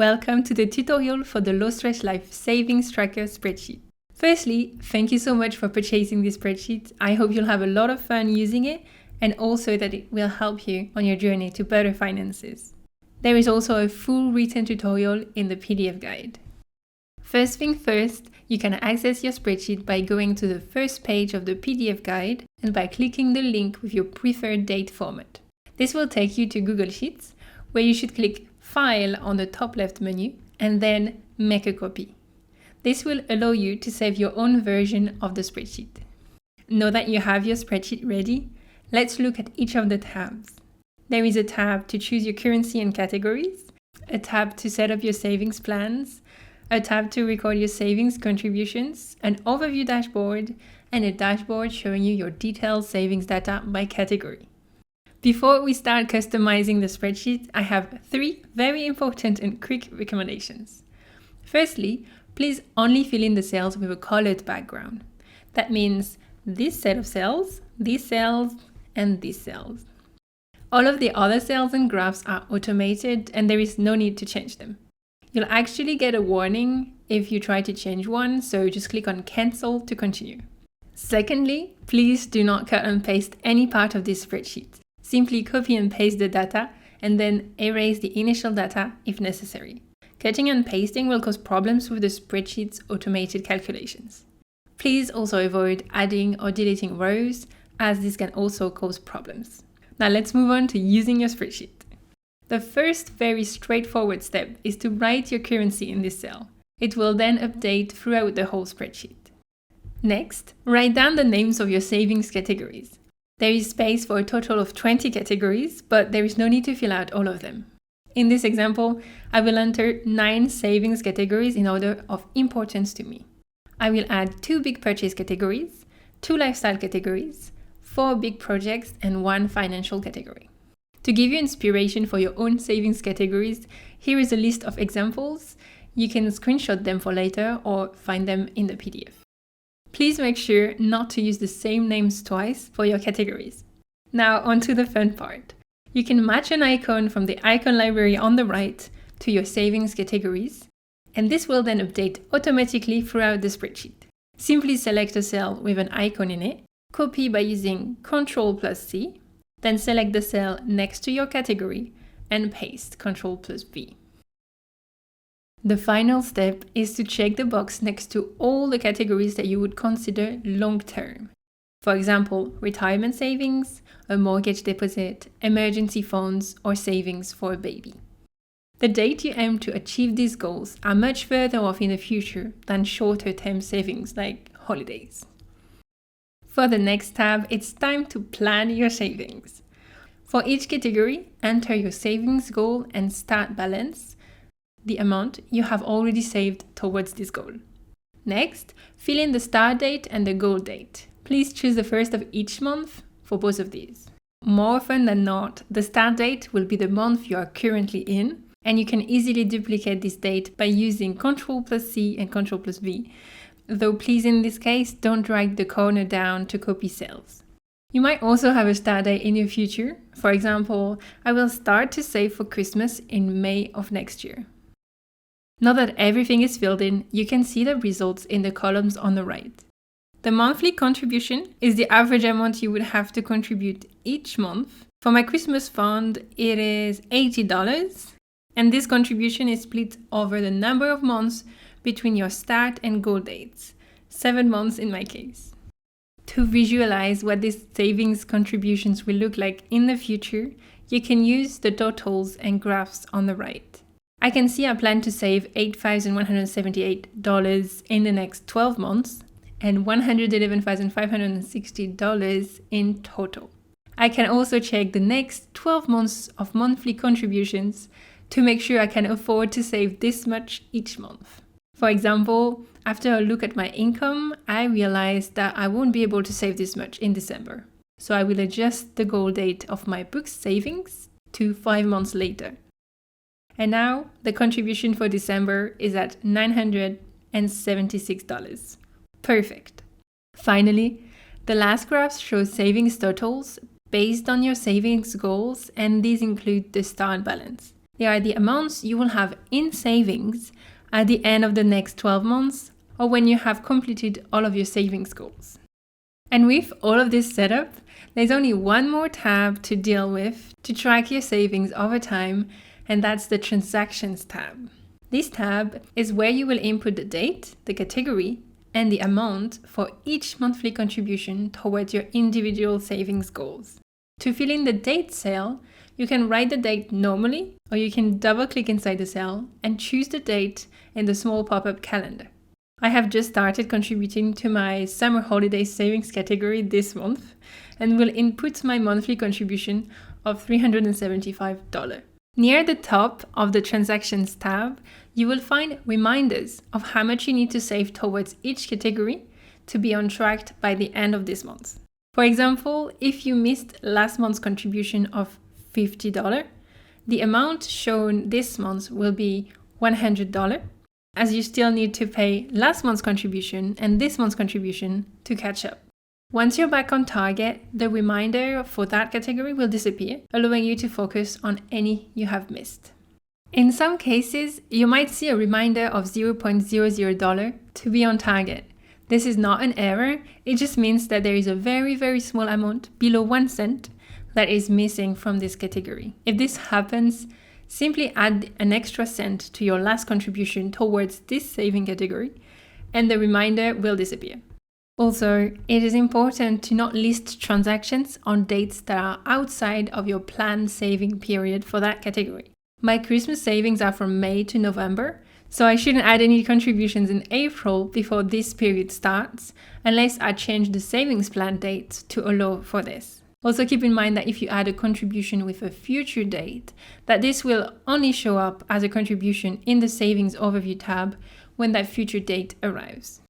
Welcome to the tutorial for the LowStressLife Savings Tracker spreadsheet. Firstly, thank you so much for purchasing this spreadsheet. I hope you'll have a lot of fun using it and also that it will help you on your journey to better finances. There is also a full written tutorial in the PDF guide. First thing first, you can access your spreadsheet by going to the first page of the PDF guide and by clicking the link with your preferred date format. This will take you to Google Sheets, where you should click File on the top left menu and then Make a copy. This will allow you to save your own version of the spreadsheet. Now that you have your spreadsheet ready, let's look at each of the tabs. There is a tab to choose your currency and categories, a tab to set up your savings plans, a tab to record your savings contributions, an overview dashboard, and a dashboard showing you your detailed savings data by category. Before we start customizing the spreadsheet, I have 3 very important and quick recommendations. Firstly, please only fill in the cells with a colored background. That means this set of cells, these cells, and these cells. All of the other cells and graphs are automated and there is no need to change them. You'll actually get a warning if you try to change one, so just click on Cancel to continue. Secondly, please do not cut and paste any part of this spreadsheet. Simply copy and paste the data and then erase the initial data if necessary. Cutting and pasting will cause problems with the spreadsheet's automated calculations. Please also avoid adding or deleting rows, as this can also cause problems. Now let's move on to using your spreadsheet. The first very straightforward step is to write your currency in this cell. It will then update throughout the whole spreadsheet. Next, write down the names of your savings categories. There is space for a total of 20 categories, but there is no need to fill out all of them. In this example, I will enter 9 savings categories in order of importance to me. I will add 2 big purchase categories, 2 lifestyle categories, 4 big projects, and 1 financial category. To give you inspiration for your own savings categories, here is a list of examples. You can screenshot them for later or find them in the PDF. Please make sure not to use the same names twice for your categories. Now onto the fun part. You can match an icon from the icon library on the right to your savings categories, and this will then update automatically throughout the spreadsheet. Simply select a cell with an icon in it, copy by using Ctrl+C, then select the cell next to your category and paste Ctrl+V. The final step is to check the box next to all the categories that you would consider long-term. For example, retirement savings, a mortgage deposit, emergency funds, or savings for a baby. The date you aim to achieve these goals are much further off in the future than shorter-term savings like holidays. For the next tab, it's time to plan your savings. For each category, enter your savings goal and start balance, the amount you have already saved towards this goal. Next, fill in the start date and the goal date. Please choose the first of each month for both of these. More often than not, the start date will be the month you are currently in, and you can easily duplicate this date by using Ctrl+C and Ctrl+V. Though please in this case, don't drag the corner down to copy cells. You might also have a start date in your future. For example, I will start to save for Christmas in May of next year. Now that everything is filled in, you can see the results in the columns on the right. The monthly contribution is the average amount you would have to contribute each month. For my Christmas fund, it is $80, and this contribution is split over the number of months between your start and goal dates, 7 months in my case. To visualize what these savings contributions will look like in the future, you can use the totals and graphs on the right. I can see I plan to save $8,178 in the next 12 months and $111,560 in total. I can also check the next 12 months of monthly contributions to make sure I can afford to save this much each month. For example, after a look at my income, I realized that I won't be able to save this much in December. So I will adjust the goal date of my book's savings to 5 months later. And now the contribution for December is at $976. Perfect. Finally, the last graph shows savings totals based on your savings goals, and these include the start balance. They are the amounts you will have in savings at the end of the next 12 months or when you have completed all of your savings goals. And with all of this set up, there's only one more tab to deal with to track your savings over time, and that's the Transactions tab. This tab is where you will input the date, the category, and the amount for each monthly contribution towards your individual savings goals. To fill in the date cell, you can write the date normally, or you can double-click inside the cell and choose the date in the small pop-up calendar. I have just started contributing to my summer holiday savings category this month and will input my monthly contribution of $375. Near the top of the Transactions tab, you will find reminders of how much you need to save towards each category to be on track by the end of this month. For example, if you missed last month's contribution of $50, the amount shown this month will be $100, as you still need to pay last month's contribution and this month's contribution to catch up. Once you're back on target, the reminder for that category will disappear, allowing you to focus on any you have missed. In some cases, you might see a reminder of $0.00 to be on target. This is not an error, it just means that there is a very, very small amount below 1 cent that is missing from this category. If this happens, simply add an extra cent to your last contribution towards this saving category, and the reminder will disappear. Also, it is important to not list transactions on dates that are outside of your planned saving period for that category. My Christmas savings are from May to November, so I shouldn't add any contributions in April before this period starts, unless I change the savings plan date to allow for this. Also keep in mind that if you add a contribution with a future date, that this will only show up as a contribution in the Savings Overview tab when that future date arrives.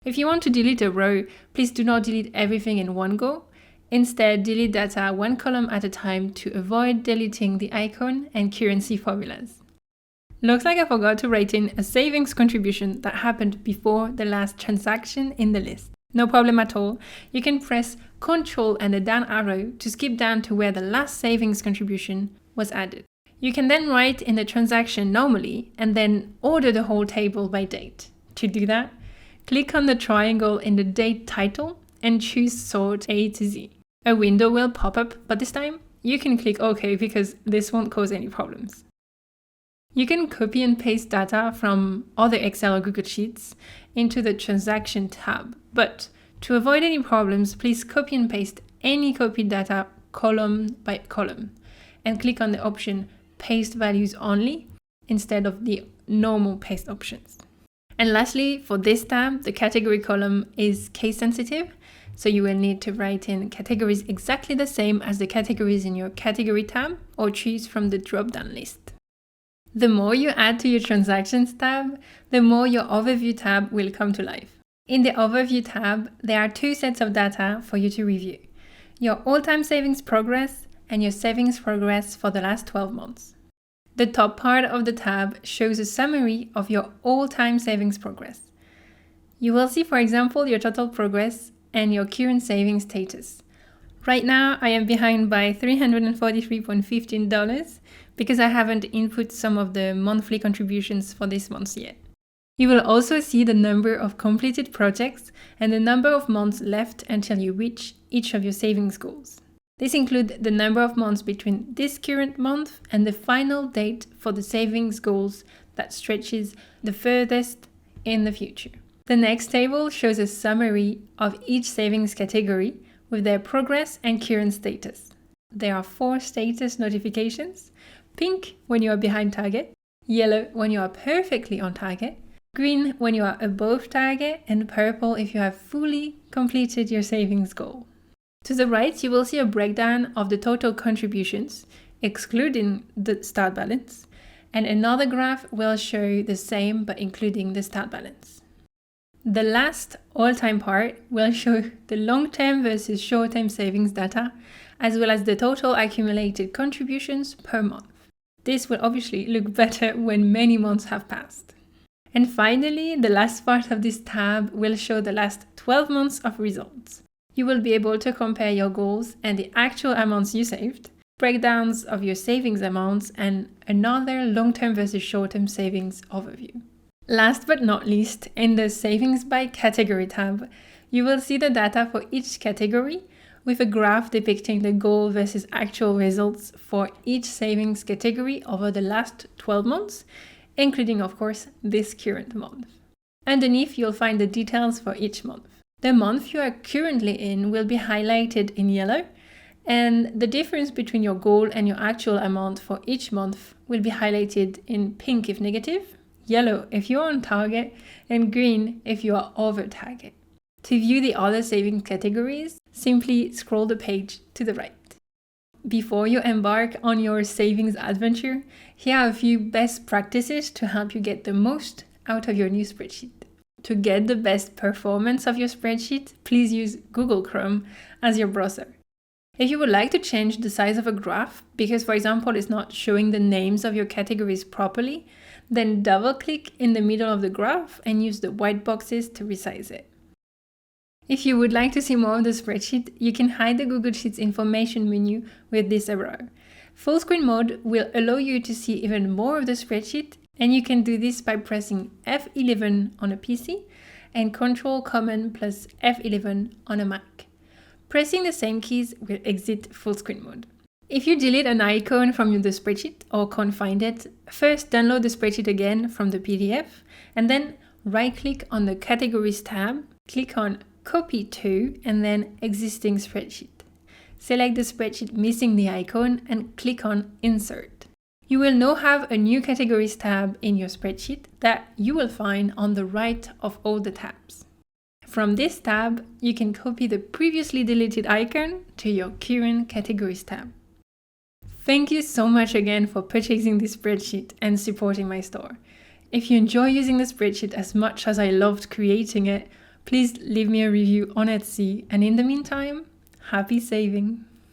If you want to delete a row, please do not delete everything in one go. Instead, delete data one column at a time to avoid deleting the icon and currency formulas. Looks like I forgot to write in a savings contribution that happened before the last transaction in the list. No problem at all. You can press Ctrl and the down arrow to skip down to where the last savings contribution was added. You can then write in the transaction normally and then order the whole table by date. To do that, click on the triangle in the date title and choose Sort A to Z. A window will pop up, but this time you can click OK because this won't cause any problems. You can copy and paste data from other Excel or Google Sheets into the Transaction tab, but to avoid any problems, please copy and paste any copied data column by column and click on the option Paste Values Only instead of the normal paste options. And lastly, for this tab, the category column is case sensitive, so you will need to write in categories exactly the same as the categories in your Category tab or choose from the drop-down list. The more you add to your Transactions tab, the more your Overview tab will come to life. In the Overview tab, there are two sets of data for you to review: your all-time savings progress and your savings progress for the last 12 months. The top part of the tab shows a summary of your all-time savings progress. You will see, for example, your total progress and your current savings status. Right now, I am behind by $343.15 because I haven't input some of the monthly contributions for this month yet. You will also see the number of completed projects and the number of months left until you reach each of your savings goals. This includes the number of months between this current month and the final date for the savings goals that stretches the furthest in the future. The next table shows a summary of each savings category with their progress and current status. There are 4 status notifications: pink when you are behind target, yellow when you are perfectly on target, green when you are above target, and purple if you have fully completed your savings goal. To the right, you will see a breakdown of the total contributions, excluding the start balance, and another graph will show the same but including the start balance. The last all-time part will show the long-term versus short-term savings data, as well as the total accumulated contributions per month. This will obviously look better when many months have passed. And finally, the last part of this tab will show the last 12 months of results. You will be able to compare your goals and the actual amounts you saved, breakdowns of your savings amounts, and another long-term versus short-term savings overview. Last but not least, in the Savings by Category tab, you will see the data for each category with a graph depicting the goal versus actual results for each savings category over the last 12 months, including, of course, this current month. Underneath, you'll find the details for each month. The month you are currently in will be highlighted in yellow, and the difference between your goal and your actual amount for each month will be highlighted in pink if negative, yellow if you're on target, and green if you are over target. To view the other savings categories, simply scroll the page to the right. Before you embark on your savings adventure, here are a few best practices to help you get the most out of your new spreadsheet. To get the best performance of your spreadsheet, please use Google Chrome as your browser. If you would like to change the size of a graph, because for example it's not showing the names of your categories properly, then double-click in the middle of the graph and use the white boxes to resize it. If you would like to see more of the spreadsheet, you can hide the Google Sheets information menu with this arrow. Full screen mode will allow you to see even more of the spreadsheet, and you can do this by pressing F11 on a PC and Ctrl-Command plus F11 on a Mac. Pressing the same keys will exit full screen mode. If you delete an icon from the spreadsheet or can't find it, first download the spreadsheet again from the PDF, and then right-click on the Categories tab, click on Copy to, and then Existing Spreadsheet. Select the spreadsheet missing the icon and click on Insert. You will now have a new Categories tab in your spreadsheet that you will find on the right of all the tabs. From this tab, you can copy the previously deleted icon to your current Categories tab. Thank you so much again for purchasing this spreadsheet and supporting my store. If you enjoy using the spreadsheet as much as I loved creating it, please leave me a review on Etsy, and in the meantime, happy saving!